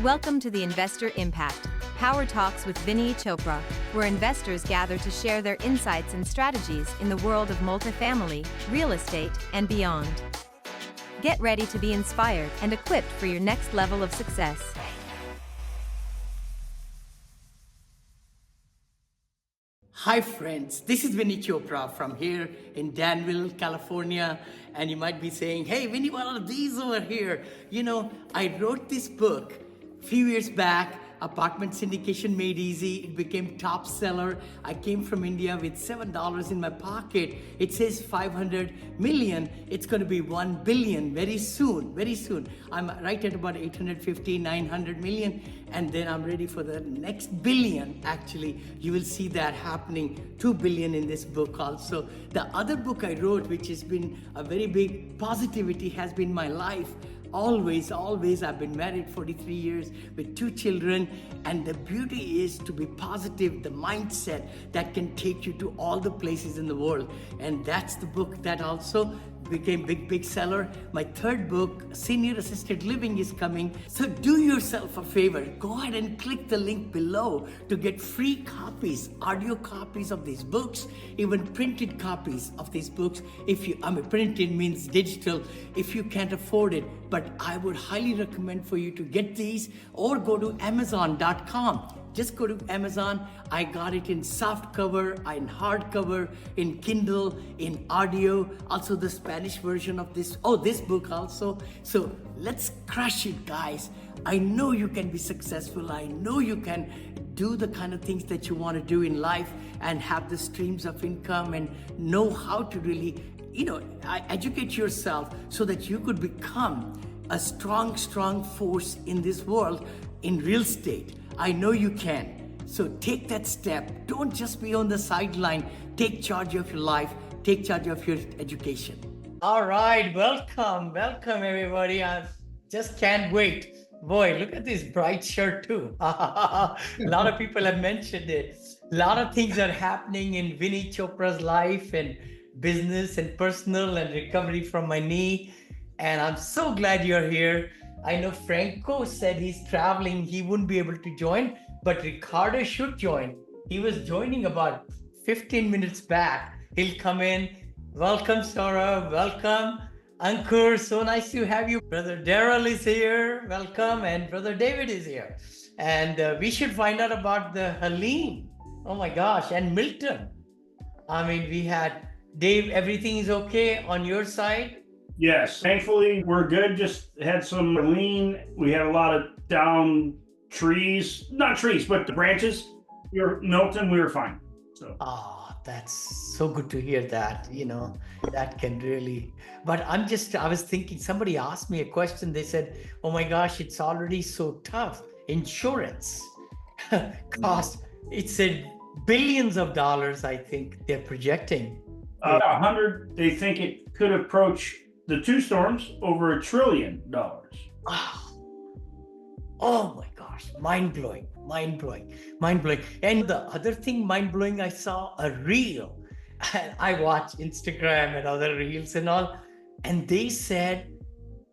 Welcome to the Investor Impact Power Talks with Vinney Chopra, where investors gather to share their insights and strategies in the world of multifamily, real estate, and beyond. Get ready to be inspired and equipped for your next level of success. Hi friends, this is Vinney Chopra from here in Danville, California. And you might be saying, hey Vinney, what are these over here? You know, I wrote this book a few years back, Apartment Syndication Made Easy. It became top seller. I came from India with $7 in my pocket. It says 500 million. It's going to be 1 billion very soon, very soon. I'm right at about 850, 900 million. And then I'm ready for the next billion. Actually, you will see that happening, 2 billion in this book also. The other book I wrote, which has been a very big positivity, has been my life. Always, I've been married 43 years with 2 children, and the beauty is to be positive, the mindset that can take you to all the places in the world. And that's the book that also became big seller. My third book, Senior Assisted Living, is coming. So do yourself a favor, go ahead and click the link below to get free copies, audio copies of these books, even printed copies of these books. Printed means digital if you can't afford it, but I would highly recommend for you to get these or go to Amazon.com. Just go to Amazon. I got it in soft cover, in hardcover, in Kindle, in audio, also the Spanish version of this book also. So let's crush it, guys. I know you can be successful. I know you can do the kind of things that you want to do in life and have the streams of income and know how to really, educate yourself so that you could become a strong force in this world in real estate. I know you can. So take that step. Don't just be on the sideline. Take charge of your life. Take charge of your education. All right. Welcome everybody. I just can't wait. Boy, look at this bright shirt too. A lot of people have mentioned it. A lot of things are happening in Vinney Chopra's life and business and personal and recovery from my knee. And I'm so glad you're here. I know Franco said he's traveling, he wouldn't be able to join, but Ricardo should join. He was joining about 15 minutes back. He'll come in. Welcome, Sora. Welcome. Ankur, so nice to have you. Brother Daryl is here. Welcome. And Brother David is here. And we should find out about the Halim. Oh my gosh. And Milton. I mean, we had Dave, everything is okay on your side? Yes, thankfully we're good. Just had some lean. We had a lot of down trees, not trees, but the branches. Milton, we were fine. So. That's so good to hear that, that can really, but I was thinking, somebody asked me a question. They said, oh my gosh, it's already so tough. Insurance cost, it said billions of dollars, I think they're projecting. 100, they think it could approach the 2 storms over $1 trillion. Oh my gosh, mind-blowing. And the other thing mind-blowing, I saw a reel. And I watch Instagram and other reels and all. And they said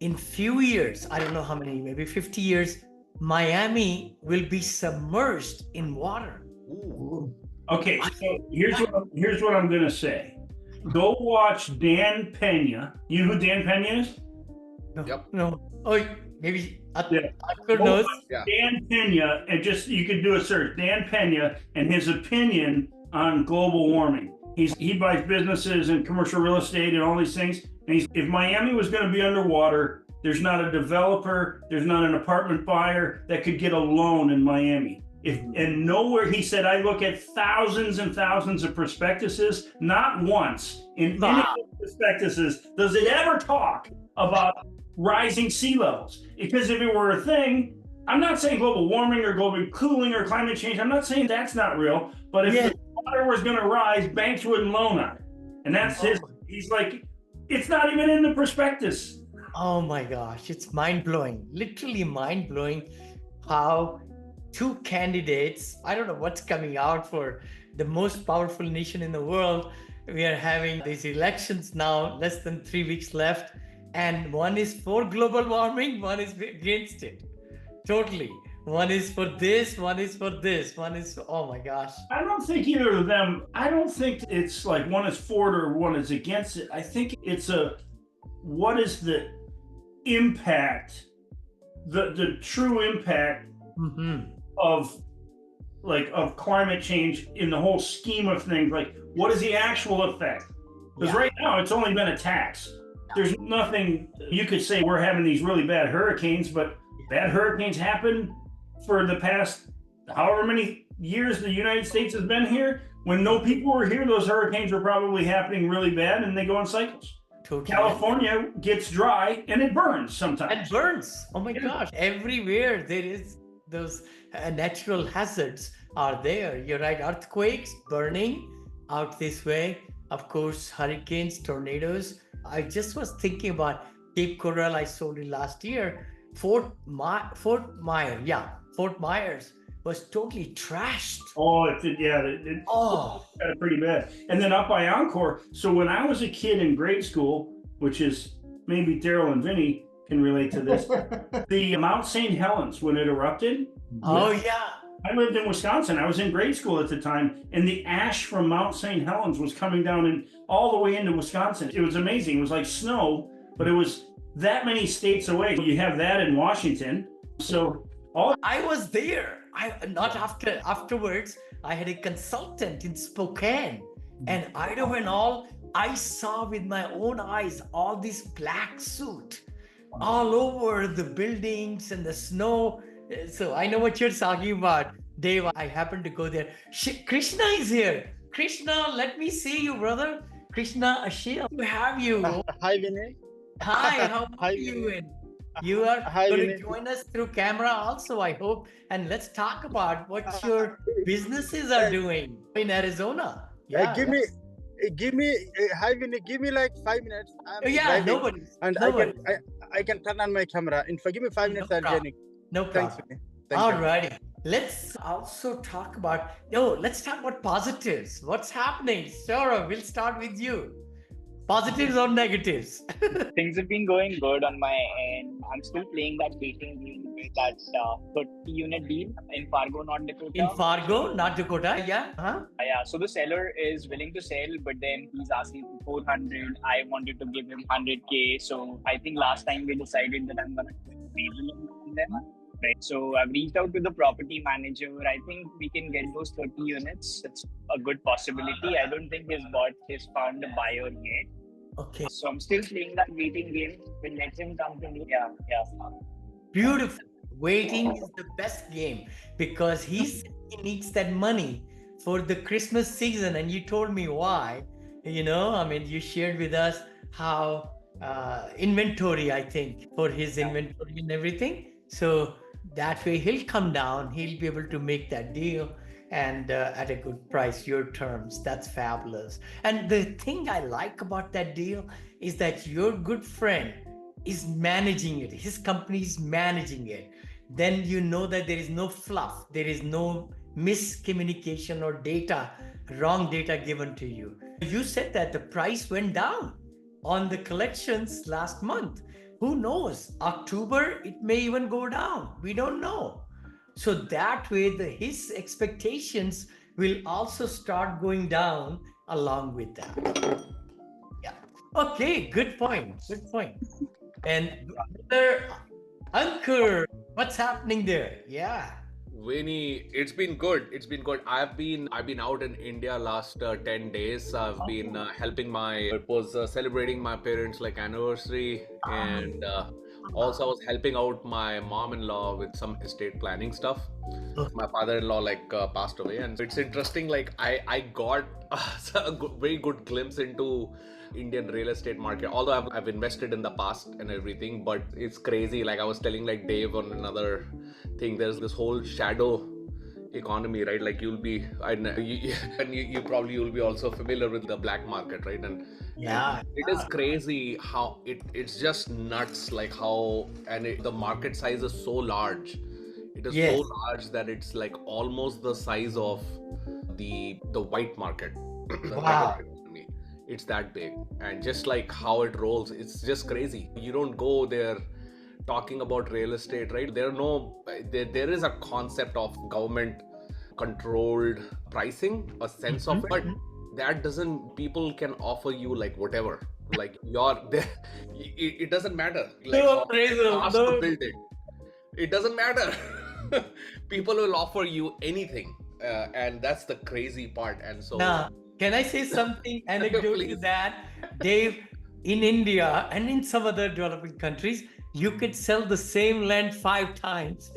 in few years, I don't know how many, maybe 50 years, Miami will be submerged in water. Ooh. Okay, so here's what I'm going to say. Go watch Dan Pena. You know who Dan Pena is? No. Yep. No. Oh, maybe Yeah. Ankur knows. Yeah. Dan Pena, and you could do a search. Dan Pena and his opinion on global warming. He buys businesses and commercial real estate and all these things. And if Miami was going to be underwater, there's not a developer, there's not an apartment buyer that could get a loan in Miami. And nowhere, he said, I look at thousands and thousands of prospectuses, not once in any of the prospectuses does it ever talk about rising sea levels. Because if it were a thing, I'm not saying global warming or global cooling or climate change, I'm not saying that's not real, but if the water was going to rise, banks wouldn't loan on it. And that's he's like, it's not even in the prospectus. Oh my gosh, it's mind-blowing, literally mind-blowing how 2 candidates, I don't know what's coming out for the most powerful nation in the world. We are having these elections now, less than 3 weeks left, and one is for global warming, one is against it. Totally. One is for this, one is for this, one is, oh my gosh. I don't think either of them, I don't think it's like one is for it or one is against it. I think it's what is the impact, the true impact of climate change in the whole scheme of things. Like, what is the actual effect? Because right now it's only been a tax. There's nothing you could say we're having these really bad hurricanes, but bad hurricanes happen for the past however many years the United States has been here. When no people were here, those hurricanes were probably happening really bad and they go in cycles. Totally. California gets dry and it burns sometimes. It burns. Oh my gosh. Everywhere there is those natural hazards are there. You're right. Earthquakes, burning out this way. Of course, hurricanes, tornadoes. I just was thinking about Cape Coral. I sold it last year. Fort Myers was totally trashed. Oh, it got it pretty bad. And then up by Encore. So when I was a kid in grade school, which is maybe Daryl and Vinney can relate to this, the Mount St. Helens, when it erupted. Oh, yeah. I lived in Wisconsin. I was in grade school at the time, and the ash from Mount St. Helens was coming down and all the way into Wisconsin. It was amazing. It was like snow, but it was that many states away. You have that in Washington. So I was there. Afterwards, I had a consultant in Spokane and Idaho and all. I saw with my own eyes all this black soot all over the buildings and the snow. So I know what you're talking about, Dave. I happened to go there. Krishna is here. Krishna, let me see you, brother. Krishna, Ashil, we have you. Hi, Vinney. Hi, how are you? And you are going to Vinney. join us through camera also, I hope. And let's talk about what your businesses are doing in Arizona. Give me, hi, Vinney. Give me like 5 minutes. I'm driving, nobody. And I can turn on my camera. Give me 5 minutes. I'll join you. No problem. Thanks, Vinney. Thank All you. righty. Let's also talk about, let's talk about positives. What's happening? Sure, we'll start with you. Positives or negatives? Things have been going good on my end. I'm still playing that waiting game with that 30-unit deal in Fargo, North Dakota. In Fargo, North Dakota, yeah? Huh? Yeah, so the seller is willing to sell, but then he's asking for 400. I wanted to give him 100K. So I think last time we decided that I'm going to on them. Right. So I've reached out to the property manager. I think we can get those 30 units. It's a good possibility. I don't think he's found a buyer yet. Okay. So I'm still playing that waiting game. We'll let him come to me. Yeah. Beautiful. Waiting is the best game because he needs that money for the Christmas season. And you told me why. You shared with us how inventory, I think, for his inventory and everything. So that way he'll come down, he'll be able to make that deal and at a good price, your terms. That's fabulous. And the thing I like about that deal is that your good friend is managing it. His company is managing it. Then you know that there is no fluff. There is no miscommunication or wrong data given to you. You said that the price went down on the collections last month. Who knows? October, it may even go down. We don't know. So that way, his expectations will also start going down along with that. Yeah. Okay, good point. And Ankur, what's happening there? Yeah. Vinny, it's been good. I've been out in India last 10 days. I've been helping it was celebrating my parents' anniversary, and also I was helping out my mom-in-law with some estate planning stuff. My father-in-law passed away, and it's interesting. I got a very good glimpse into Indian real estate market, although I've invested in the past and everything, but it's crazy. I was telling Dave on another thing, there's this whole shadow economy, right? You'll be, you'll be also familiar with the black market, right? And it is crazy how it's just nuts, the market size is so large. It is so large that it's almost the size of the white market. Wow. It's that big, and just how it rolls, it's just crazy. You don't go there talking about real estate, right? There is a concept of government controlled pricing, a sense of it, but that doesn't, people can offer you like whatever, like your there, it doesn't matter like No how appraisal, fast no. to build it. It doesn't matter. People will offer you anything, and that's the crazy part. And so, Now, can I say something anecdotal to Please. that? Dave, in India and in some other developing countries, you could sell the same land 5 times.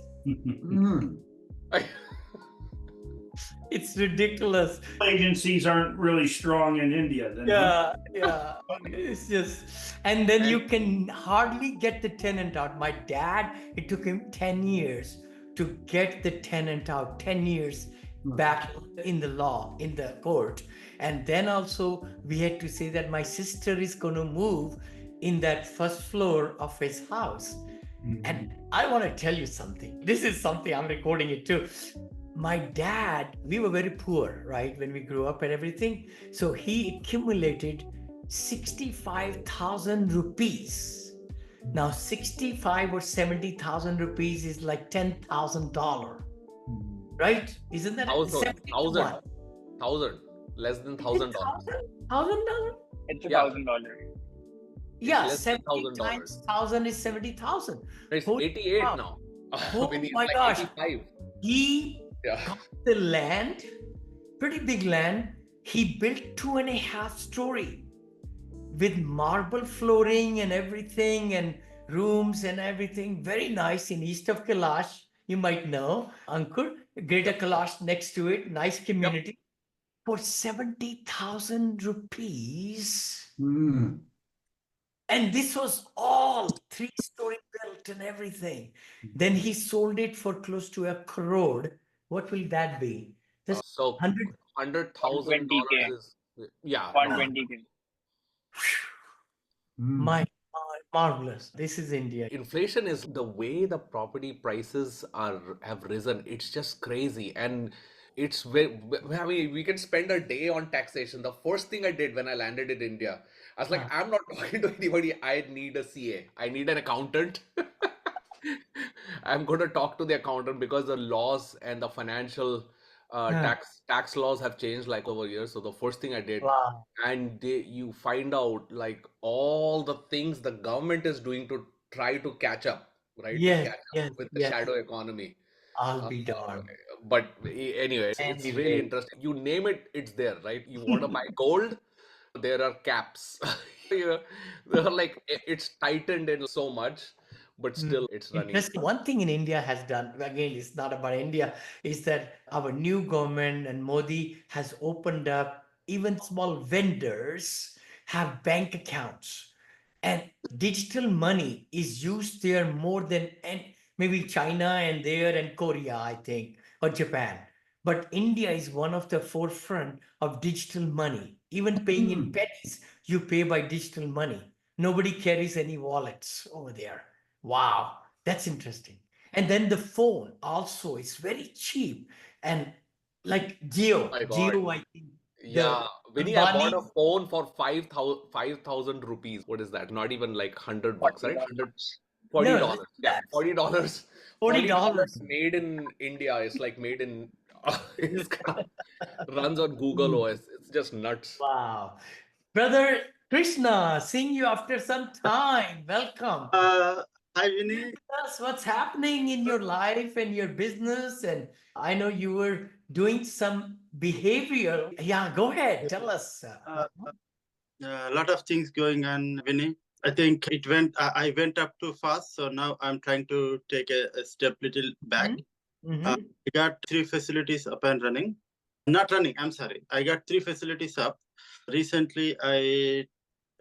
It's ridiculous. Agencies aren't really strong in India. Then, huh? Yeah. It's just, and then you can hardly get the tenant out. My dad, it took him 10 years to get the tenant out, 10 years back in the law, in the court. And then also we had to say that my sister is going to move in that first floor of his house. And I want to tell you something. This is something I'm recording it too. My dad, we were very poor, right, when we grew up and everything. So he accumulated 65,000 rupees. Now, 65 or 70,000 rupees is like $10,000, right? Isn't that thousand, less than $1,000. $1,000? It's Yeah. $1,000. Yeah, less than 70 times 1,000 is 70,000. It's Holy 88 cow. now. Oh When he's my like gosh. 85. He Yeah. got the land, pretty big land. He built 2.5 story with marble flooring and everything, and rooms and everything. Very nice in east of Kailash. You might know, Ankur, Greater Kailash next to it. Nice community. For 70,000 rupees. And this was all 3-story built and everything. Then he sold it for close to 1 crore. What will that be? That's So 100. $100,000 120K. is, yeah, 120K. My marvelous. This is India. inflation is the way the property prices have risen. It's just crazy, and it's very, I mean, we can spend a day on taxation. The first thing I did when I landed in India, I was like, I'm not talking to anybody. I need a CA. I need an accountant. I'm going to talk to the accountant because the laws and the financial tax laws have changed like over years. So the first thing I did, Wow. and you find out like all the things the government is doing to try to catch up, right? To Yes, catch yes, up with the yes. shadow economy. I'll be darned. But anyway, it's really Anyway. interesting. You name it, it's there, right? You want to buy gold, there are caps. They're like, it's tightened in so much, but still it's running. Interesting. One thing in India has done, again, it's not about India, is that our new government and Modi has opened up, even small vendors have bank accounts. And digital money is used there more than maybe China and there and Korea, I think, or Japan. But India is one of the forefront of digital money. Even paying in pennies, you pay by digital money. Nobody carries any wallets over there. Wow, that's interesting. And then the phone also is very cheap. And like Geo, My God. Geo, I think. Yeah, Vinny, I bought a Ambani- phone for 5,000 rupees. What is that? Not even like $100, right? $40. No, Yeah, $40. $40. Made in India. It's like made in runs on Google OS. It's just nuts. Wow. Brother Krishna, seeing you after some time. Welcome. Hi, Vinney. Tell us what's happening in your life and your business. And I know you were doing some behavioral. Yeah, go ahead. Tell us. A lot of things going on, Vinney. I think I went up too fast, so now I'm trying to take a step little back. Mhm. I got 3 facilities up and running. Not running, I'm sorry. I got 3 facilities up. Recently, I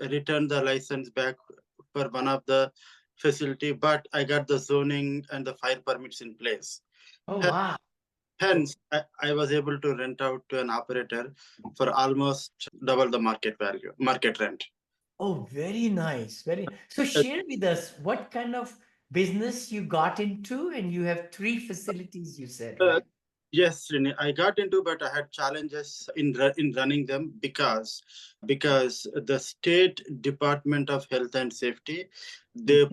returned the license back for one of the facility, but I got the zoning and the fire permits in place. Oh, wow. Hence, I was able to rent out to an operator for almost double the market value, market rent. Oh, very nice. So share with us what kind of business you got into, and you have 3 facilities, you said, right? Yes, Rini, I got into, but I had challenges in running them because the State Department of Health and Safety, they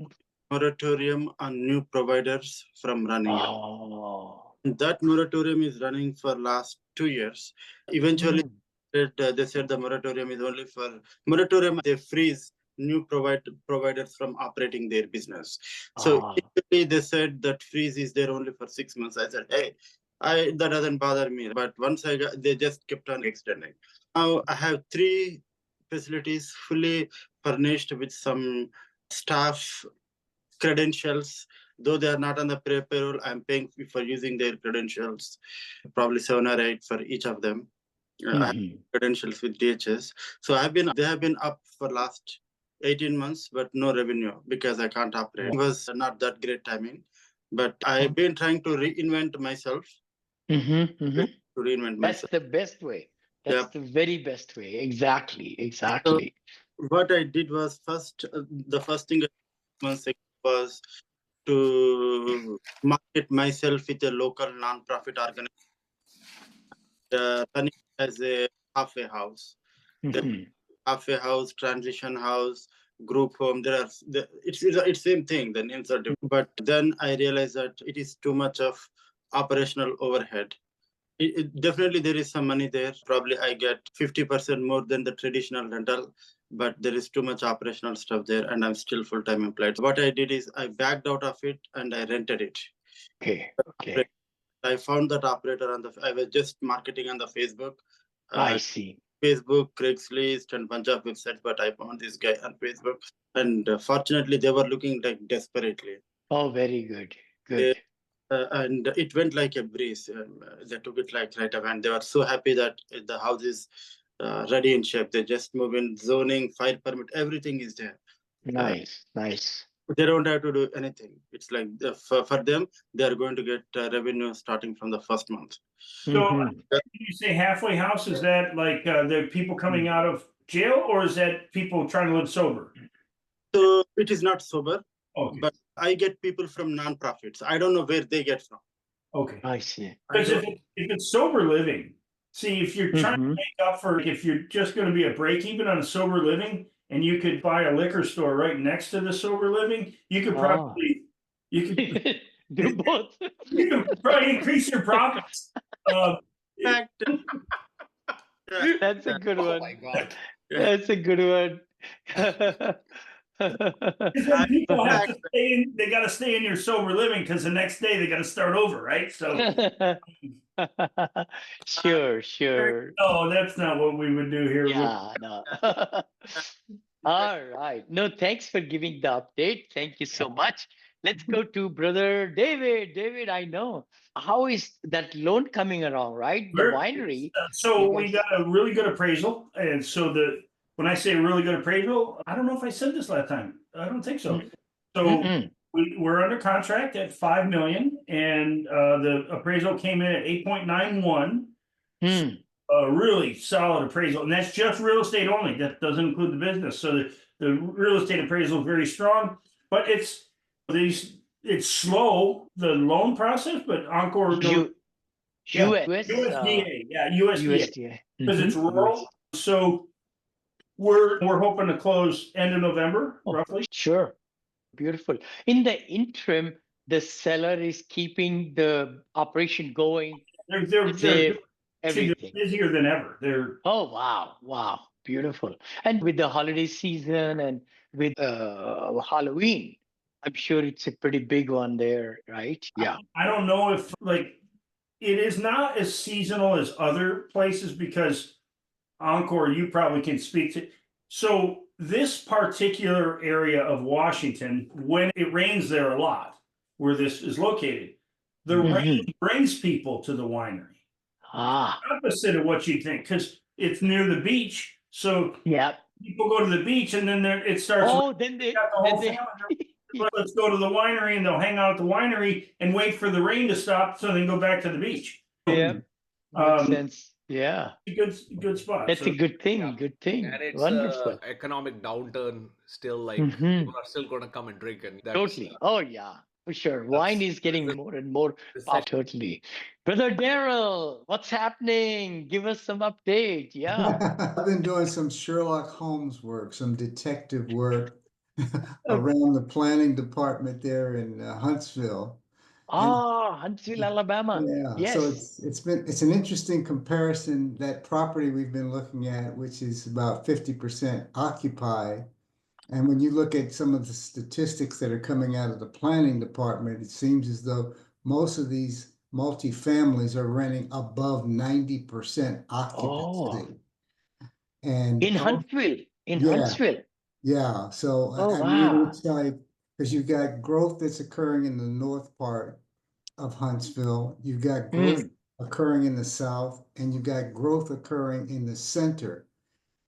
put moratorium on new providers from running. Oh. That moratorium is running for last 2 years. Eventually, they said the moratorium is only for moratorium. They freeze new providers from operating their business. So Ah. initially they said that freeze is there only for 6 months. I said, hey, that doesn't bother me. But once they just kept on extending. Now I have 3 facilities fully furnished with some staff credentials. Though they are not on the payroll, I'm paying for using their credentials, probably 7 or 8 for each of them. I have credentials with DHS. So they have been up for last 18 months, but no revenue because I can't operate. It was not that great timing, but I've been trying to reinvent myself. To reinvent That's myself. the best way. That's the very best way. Exactly. So what I did was the first thing months ago was to market myself with a local non-profit organization running as a halfway house. Halfway house, transition house, group home. It's same thing. The names are different. But then I realized that it is too much of operational overhead. Definitely there is some money there. Probably I get 50% more than the traditional rental, but there is too much operational stuff there, and I'm still full-time employed. What I did is I backed out of it and I rented it. Okay. I found that operator I was just marketing on the Facebook. I see. Facebook, Craigslist, and bunch of websites, but I found this guy on Facebook, and fortunately, they were looking like desperately. Oh, very good. Good. And it went like a breeze. They took it like right away, and they were so happy that the house is ready in shape. They just move in, zoning, fire permit, everything is there. Nice. They don't have to do anything. It's like for them, they are going to get revenue starting from the first month. So you say halfway house, is that like the people coming out of jail, or is that people trying to live sober? So it is not sober, Okay. but I get people from nonprofits. I don't know where they get from. Okay. I see. Because if it's sober living, see, if you're trying to make up for, if you're just going to be a break even on a sober living, and you could buy a liquor store right next to the sober living, you could probably do both. You could probably increase your profits. That's a good one. Oh my God. That's a good one. People have to stay in, they got to stay in your sober living because the next day they got to start over, right? So, sure. no, that's not what we would do here. Yeah, no. All right. No, thanks for giving the update. Thank you so much. Let's go to brother David. David, I know. How is that loan coming along, right? The winery. So we got a really good appraisal. And so when I say a really good appraisal, I don't know if I said this last time. I don't think so. So we're under contract at 5 million, and the appraisal came in at 8.91. A really solid appraisal, and that's just real estate only. That doesn't include the business. So the real estate appraisal is very strong, but it's slow, the loan process, but Encore USDA, USDA, because it's rural. So we're hoping to close end of November, roughly. Sure. Beautiful. In the interim, the seller is keeping the operation going. They're everything busier than ever. Wow, beautiful. And with the holiday season and with Halloween, I'm sure it's a pretty big one there, right? Yeah. I don't know if it is not as seasonal as other places, because Encore, you probably can speak to. So this particular area of Washington, when it rains there a lot, where this is located, the rain brings people to the winery. Opposite of what you think, because it's near the beach. So people go to the beach, and then it starts. Let's go to the winery, and they'll hang out at the winery and wait for the rain to stop, so they can go back to the beach. Yeah, makes sense. Yeah, good spot. That's a good thing. Yeah. Good thing. And it's Wonderful. Economic downturn still, like people are still going to come and drink, and that's, Totally. Oh yeah, for sure. Wine is getting more and more. Totally. Brother Daryl, what's happening? Give us some update. Yeah. I've been doing some Sherlock Holmes work, some detective work. around the planning department there in Huntsville. And Huntsville, Alabama. yeah, so Yes. it's an interesting comparison. That property we've been looking at, which is about 50% occupied. And when you look at some of the statistics that are coming out of the planning department, it seems as though most of these multifamilies are renting above 90% Oh, occupancy. And in Huntsville. In yeah, Huntsville. yeah. So Oh, I mean, wow. it's like, because you've got growth that's occurring in the north part of Huntsville, you've got growth Mm. occurring in the south, and you've got growth occurring in the center.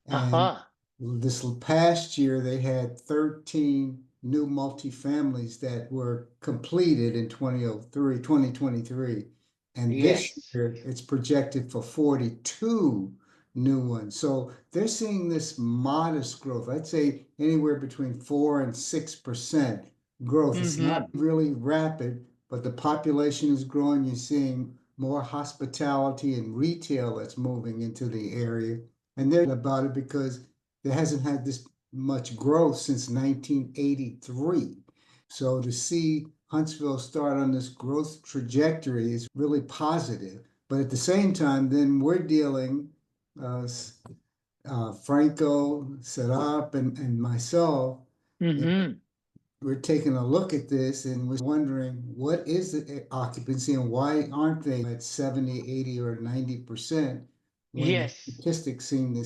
And Uh-huh. this past year, they had 13 new multifamilies that were completed in 2023. And this Yes. year, it's projected for 42 new ones. So they're seeing this modest growth. I'd say anywhere between 4 and 6% growth. It's not Mm-hmm. really rapid, but the population is growing. You're seeing more hospitality and retail that's moving into the area. And they're about it because there hasn't had this much growth since 1983. So to see Huntsville start on this growth trajectory is really positive. But at the same time, then we're dealing, uh, Franco, Serap, and myself, and Mm-hmm. we're taking a look at this and we're wondering what is the occupancy and why aren't they at 70, 80, or 90% when the Yes. statistics seem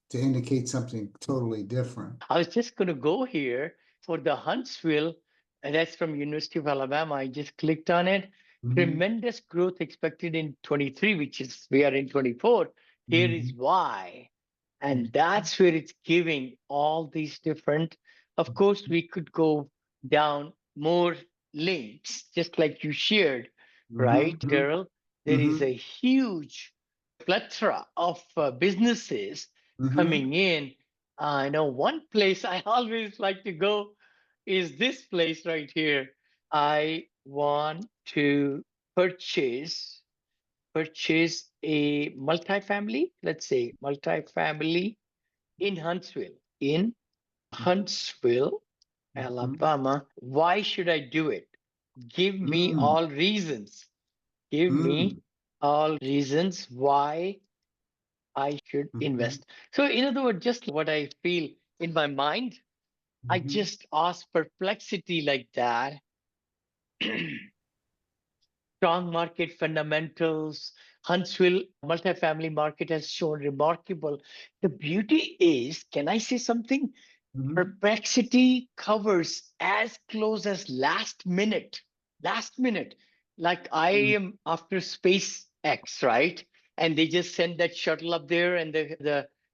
to indicate something totally different. I was just going to go here for the Huntsville, and that's from University of Alabama. I just clicked on it. Mhm, Tremendous growth expected in 23, which is we are in 24. Here is mhm, why. And that's where it's giving all these different. Of course, we could go down more links, just like you shared, mhm, right, Daryl? There is mhm, a huge plethora of businesses mhm, coming in. I know one place I always like to go is this place right here. I want to purchase a multifamily, let's say multifamily in Huntsville, mhm, Alabama. Why should I do it? Give me mhm, all reasons. Give me mhm, all reasons why I should mhm, invest. So, in other words, just what I feel in my mind, I mhm, just ask perplexity like that. Strong market fundamentals. Huntsville multifamily market has shown remarkable. The beauty is, can I say something? mhm, Perplexity covers as close as last minute. Like I mhm, am after SpaceX, right? And they just sent that shuttle up there, and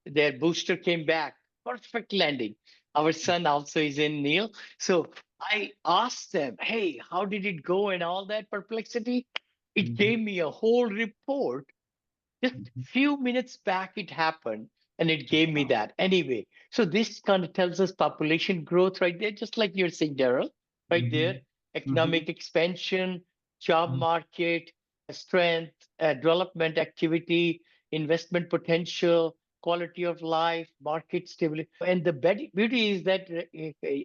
their booster came back. Perfect landing. Our son also is in, Neil. So I asked them, hey, how did it go and all that perplexity? It mhm, gave me a whole report. Just few minutes back it happened, and it gave me that. Anyway, so this kind of tells us population growth right there, just like you're saying, Daryl, right there. mhm, Economic expansion, job mhm, market, strength, development activity, investment potential, quality of life, market stability. And the beauty is that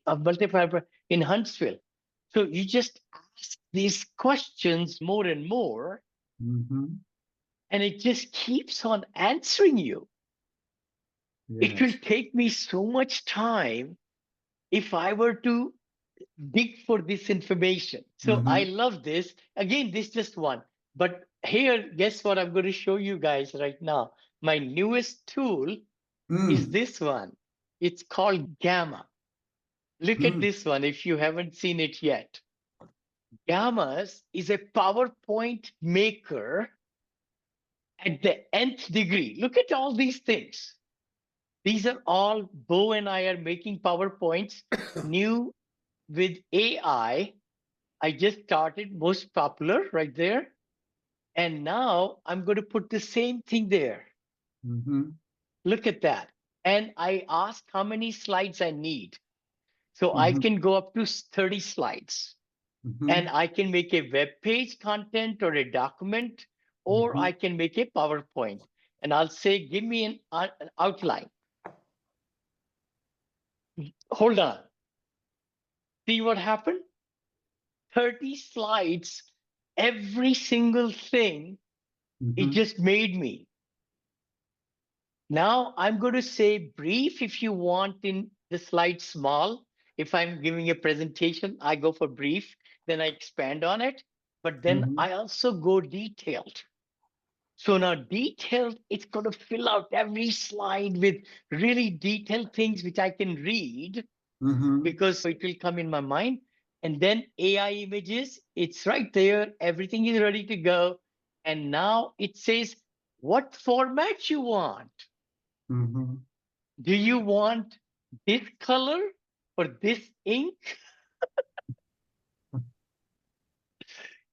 of multifiber in Huntsville. So you just ask these questions more and more, mhm. and it just keeps on answering you. It will Yes. take me so much time if I were to dig for this information. So I Mhm, love this. Again, this just one. But here, guess what I'm going to show you guys right now? My newest tool is mm, this one. It's called Gamma. Look at mm, this one if you haven't seen it yet. Gammas is a PowerPoint maker at the nth degree. Look at all these things. These are all Bo and I are making PowerPoints new with AI. I just started most popular right there. And now I'm going to put the same thing there. mhm, Look at that. And I ask how many slides I need. So I mhm, can go up to 30 slides. And mhm, I can make a web page content or a document, or mhm, I can make a PowerPoint. And I'll say, give me an outline. Hold on. See what happened? 30 slides, every single thing, it Mhm. just made me. Now I'm going to say brief if you want in the slide small. If I'm giving a presentation, I go for brief, then I expand on it. But then Mhm. I also go detailed. So now detailed, it's going to fill out every slide with really detailed things which I can read Mhm. because it will come in my mind. And then AI images, it's right there. Everything is ready to go. And now it says what format you want. Mhm. Do you want this color or this ink?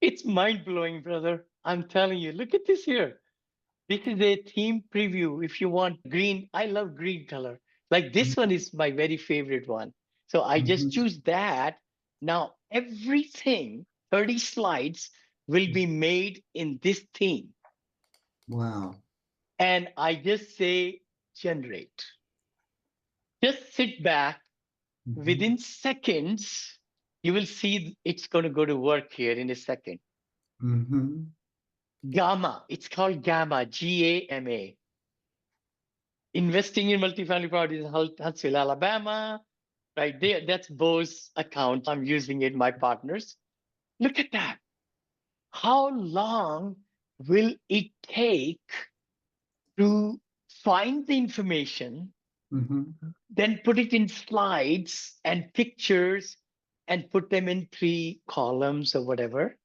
It's mind blowing, brother. I'm telling you. Look at this here. This is a theme preview. If you want green, I love green color. Like this one is my very favorite one. So I just Mhm. choose that. Now, everything, 30 slides, will be made in this theme. Wow. And I just say generate. Just sit back. Mhm. Within seconds, you will see it's going to go to work here in a second. Mhm. Gamma, it's called Gamma, GAMA. Investing in multifamily properties in Huntsville, Alabama, right there. That's Bo's account. I'm using it, my partners. Look at that. How long will it take to find the information, Mhm. then put it in slides and pictures and put them in 3 columns or whatever?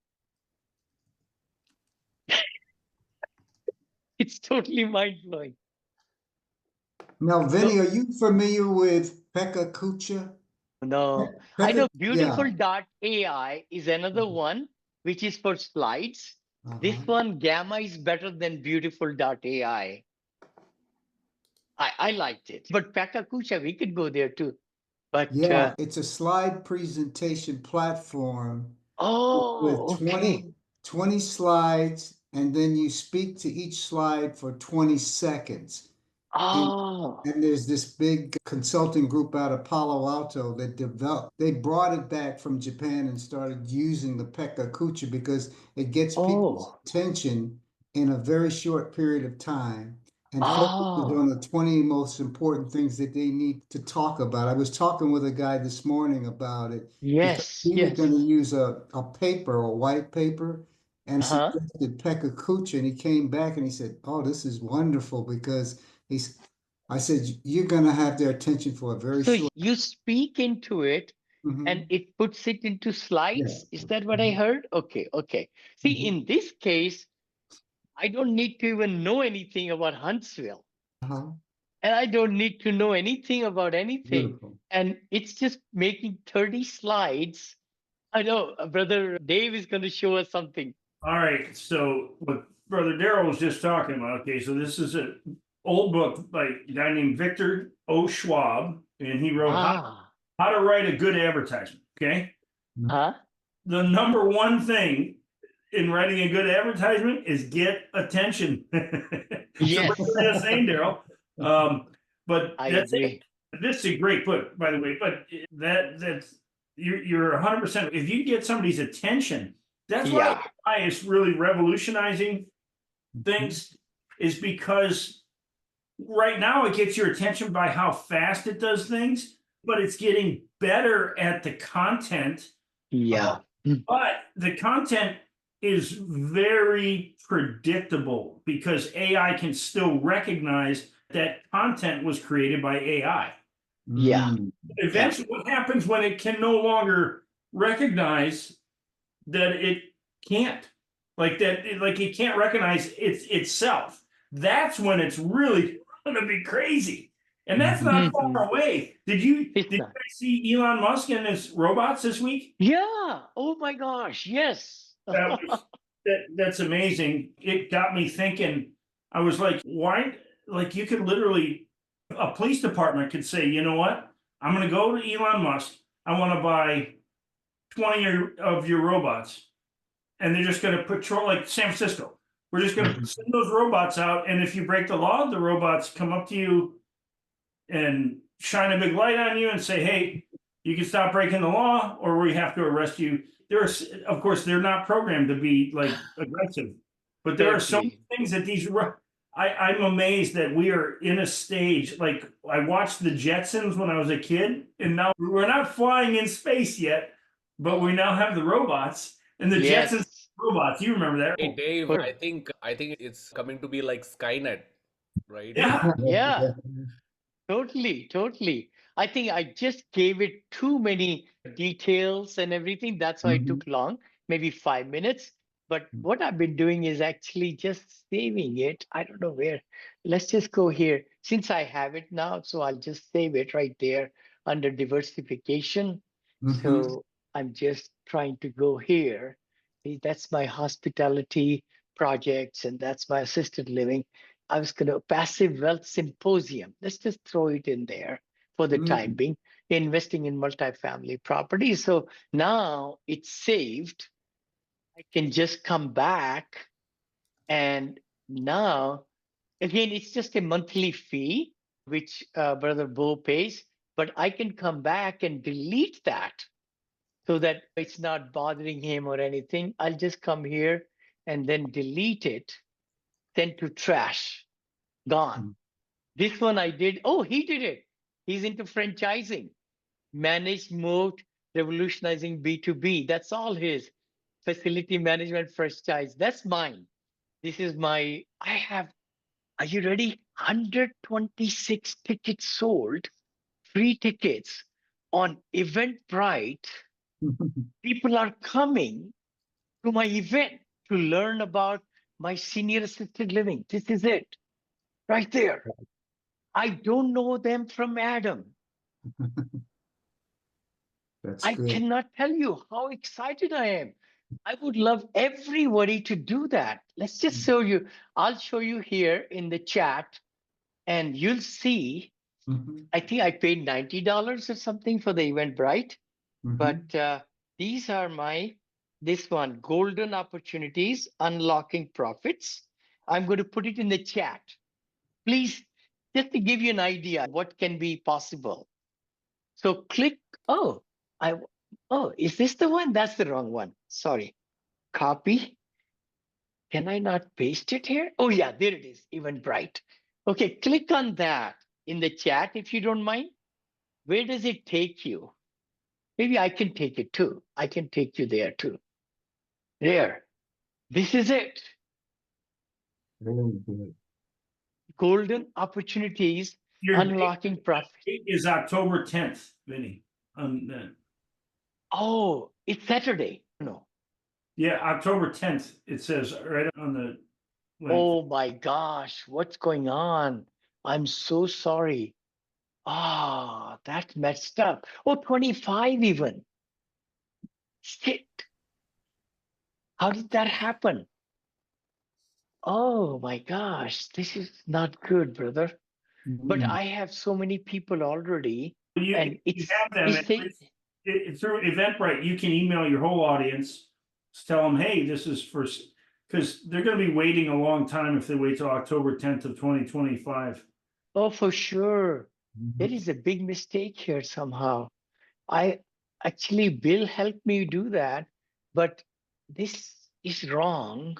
It's totally mind blowing. Now, Vinny, So, are you familiar with Pekka Kucha? no, I Pekka, know yeah. beautiful.ai is another one, which is for slides. This Uh-huh. one, Gamma, is better than beautiful.ai. I liked it. But Pakakusha, we could go there too. But, Yeah, it's a slide presentation platform with oh, okay. 20 slides, and then you speak to each slide for 20 seconds. And, Oh, and there's this big consulting group out of Palo Alto that they brought it back from Japan and started using the Pekka Kucha because it gets people's oh, attention in a very short period of time and focuses oh, on the 20 most important things that they need to talk about. I was talking with a guy this morning about it because yes, he was going to yes. use a paper, a white paper, and Uh-huh. suggested Pekka Kucha, and he came back and he said, "Oh, this is wonderful because he's." I said, "You're going to have their attention for a very So short." you speak into it and Mhm. it puts it into Yeah. slides. Is that what I heard? Okay, okay. See, Mhm. in this case, I don't need to even know anything about Huntsville. Uh-huh. And I don't need to know anything about anything. Beautiful. And it's just making 30 slides. I know Brother Dave is going to show us something. All right. So what Brother Daryl was just talking about. Okay, so this is an old book by a guy named Victor O. Schwab, and he wrote Ah, how to write a good advertisement. Okay. huh? The number one thing in writing a good advertisement is get attention. So Yes, what you're saying, Daryl. But I that's it. agree. This is a great book, by the way. But that's you're 100%. If you get somebody's attention, that's why Yeah, AI is really revolutionizing Mhm. things. Is because right now it gets your attention by how fast it does things, but it's getting better at the content. yeah. Mm. But the content is very predictable because AI can still recognize that content was created by AI. Yeah, Mm. yeah. Eventually, what happens when it can no longer recognize that it can't, like that, like it can't recognize itself? That's when it's really going to be crazy, and that's Mhm. not Mhm. far away. Did It's you not. guys see Elon Musk and his robots this week? Yeah. Oh my gosh. Yes. That was that's amazing. It got me thinking. I was like, why? Like, you could literally, a police department could say, you know what? I'm going to go to Elon Musk. I want to buy 20 of your robots, and they're just going to patrol like San Francisco. We're just going to Mhm. send those robots out, and if you break the law, the robots come up to you and shine a big light on you and say, "Hey, You can stop breaking the law, or we have to arrest you. Of course, they're not programmed to be like aggressive, but there are so many Totally. things that I'm amazed that we are in a stage. Like I watched the Jetsons when I was a kid, and now we're not flying in space yet, but we now have the robots and the Jetsons Yes. robots. You remember that? Hey Dave, For- I think it's coming to be like Skynet, right? Yeah. Yeah. Totally, totally. I think I just gave it too many details and everything. That's why it took long, maybe 5 minutes. But what I've been doing is actually just saving it. I don't know where. Let's just go here. Since I have it now, so I'll just save it right there under diversification. So I'm just trying to go here. That's my hospitality projects, and that's my assisted living. I was going to passive wealth symposium. Let's just throw it in there for the time being, investing in multifamily properties. So now it's saved. I can just come back, and now again, it's just a monthly fee, which Brother Bo pays, but I can come back and delete that so that it's not bothering him or anything. I'll just come here and then delete it, send to trash, gone. This one I did. Oh, he did it. He's into franchising, managed, moved, revolutionizing B2B. That's all his facility management franchise. That's mine. This is my, I have, are you ready? 126 tickets sold, free tickets on Eventbrite. People are coming to my event to learn about my senior assisted living. This is it right there. I don't know them from Adam. That's I good. cannot tell you how excited I am. I would love everybody to do that. Let's just show you. I'll show you here in the chat, and you'll see. I think I paid $90 or something for the Eventbrite, but these are this one, golden opportunities, unlocking profits. I'm going to put it in the chat. Please, just to give you an idea what can be possible. So click, oh, is this the one? That's the wrong one. Sorry. Copy. Can I not paste it here? Oh yeah, there it is, Eventbrite. Okay, click on that in the chat if you don't mind. Where does it take you? Maybe I can take it too. I can take you there too. There. This is it. Very good. Golden opportunities, Your unlocking profit. date is October 10th, Vinny. Oh, it's Saturday. No. Yeah, October 10th. It says right on the link. Oh my gosh, what's going on? I'm so sorry. Ah, that messed up. Oh, 25 even. Shit. How did that happen? Oh my gosh, this is not good, brother. But I have so many people already, and You have them. Through Eventbrite, you can email your whole audience, tell them, hey, this is for, because they're going to be waiting a long time if they wait till October 10th of 2025. oh, for sure. There is a big mistake here somehow. I actually, Bill helped me do that, but this is wrong.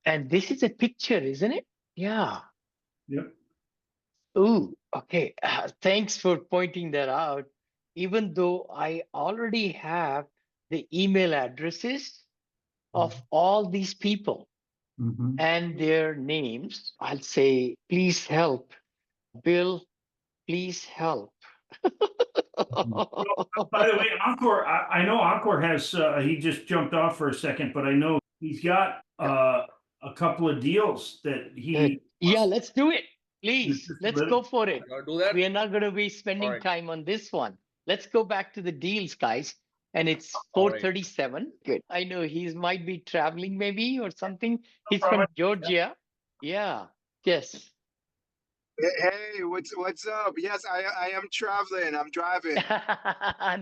And this is a picture, isn't it? Yeah. Yep. Ooh, okay. Thanks for pointing that out. Even though I already have the email addresses of all these people and their names, I'll say, please help. Bill, please help. By the way, Encore, I know Encore has, he just jumped off for a second, but I know he's got a couple of deals that he. Yeah, let's do it. Please, let's go for it. Wanna do that? We are not going to be spending Alright. time on this one. Let's go back to the deals, guys. And it's Alright. 4:37. Good. I know he might be traveling maybe or something. He's from problem. Georgia. Yeah. Yes. Hey, what's up? Yes, I am traveling. I'm driving.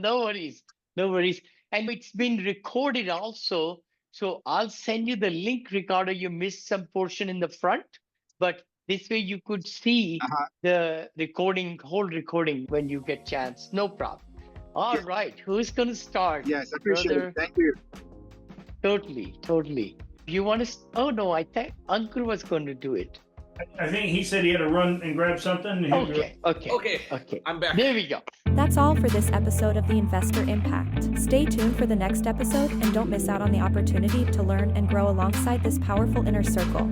No worries. No worries. And it's been recorded also. So I'll send you the link, Ricardo. You missed some portion in the front, but this way you could see Uh-huh. the recording, whole recording when you get chance. No problem. All right, who's going to start? Yes, I appreciate Brother? it. Thank you. Totally. You want to? Oh no, I think Ankur was going to do it. I think he said he had to run and grab something. Okay. I'm back. There we go. That's all for this episode of the Investor Impact. Stay tuned for the next episode and don't miss out on the opportunity to learn and grow alongside this powerful inner circle.